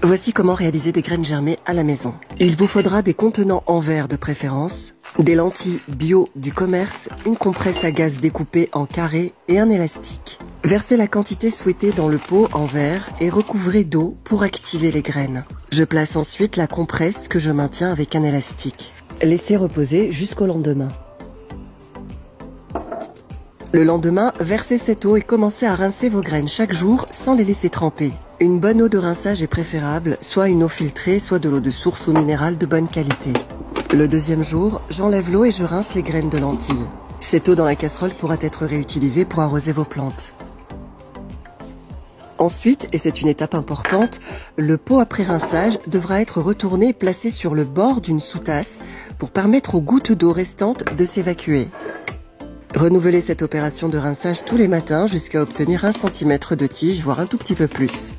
Voici comment réaliser des graines germées à la maison. Il vous faudra des contenants en verre de préférence, des lentilles bio du commerce, une compresse à gaz découpée en carrés et un élastique. Versez la quantité souhaitée dans le pot en verre et recouvrez d'eau pour activer les graines. Je place ensuite la compresse que je maintiens avec un élastique. Laissez reposer jusqu'au lendemain. Le lendemain, versez cette eau et commencez à rincer vos graines chaque jour sans les laisser tremper. Une bonne eau de rinçage est préférable, soit une eau filtrée, soit de l'eau de source ou minérale de bonne qualité. Le deuxième jour, j'enlève l'eau et je rince les graines de lentilles. Cette eau dans la casserole pourra être réutilisée pour arroser vos plantes. Ensuite, et c'est une étape importante, le pot après rinçage devra être retourné et placé sur le bord d'une sous-tasse pour permettre aux gouttes d'eau restantes de s'évacuer. Renouvelez cette opération de rinçage tous les matins jusqu'à obtenir 1 cm de tige, voire un tout petit peu plus.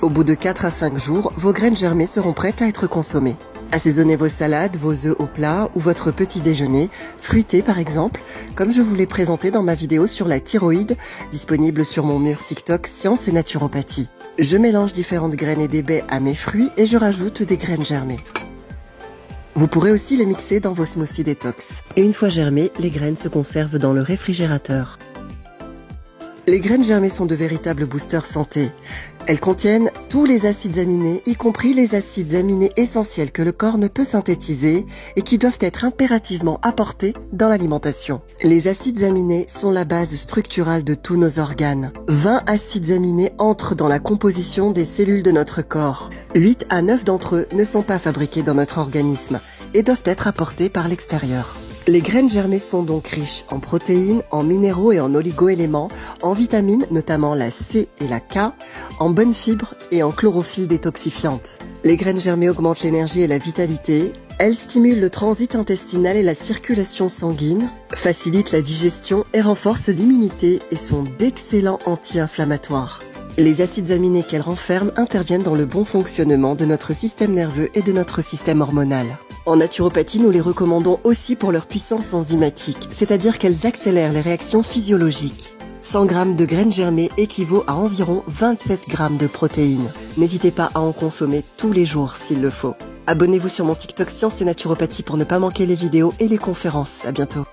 Au bout de 4 à 5 jours, vos graines germées seront prêtes à être consommées. Assaisonnez vos salades, vos œufs au plat ou votre petit déjeuner, fruité par exemple, comme je vous l'ai présenté dans ma vidéo sur la thyroïde, disponible sur mon mur TikTok Science et Naturopathie. Je mélange différentes graines et des baies à mes fruits et je rajoute des graines germées. Vous pourrez aussi les mixer dans vos smoothies détox. Et une fois germées, les graines se conservent dans le réfrigérateur. Les graines germées sont de véritables boosters santé. Elles contiennent tous les acides aminés, y compris les acides aminés essentiels que le corps ne peut synthétiser et qui doivent être impérativement apportés dans l'alimentation. Les acides aminés sont la base structurale de tous nos organes. 20 acides aminés entrent dans la composition des cellules de notre corps. 8 à 9 d'entre eux ne sont pas fabriqués dans notre organisme et doivent être apportés par l'extérieur. Les graines germées sont donc riches en protéines, en minéraux et en oligo-éléments, en vitamines, notamment la C et la K, en bonnes fibres et en chlorophylle détoxifiante. Les graines germées augmentent l'énergie et la vitalité. Elles stimulent le transit intestinal et la circulation sanguine, facilitent la digestion et renforcent l'immunité et sont d'excellents anti-inflammatoires. Les acides aminés qu'elles renferment interviennent dans le bon fonctionnement de notre système nerveux et de notre système hormonal. En naturopathie, nous les recommandons aussi pour leur puissance enzymatique, c'est-à-dire qu'elles accélèrent les réactions physiologiques. 100 g de graines germées équivaut à environ 27 g de protéines. N'hésitez pas à en consommer tous les jours s'il le faut. Abonnez-vous sur mon TikTok Science et Naturopathie pour ne pas manquer les vidéos et les conférences. À bientôt.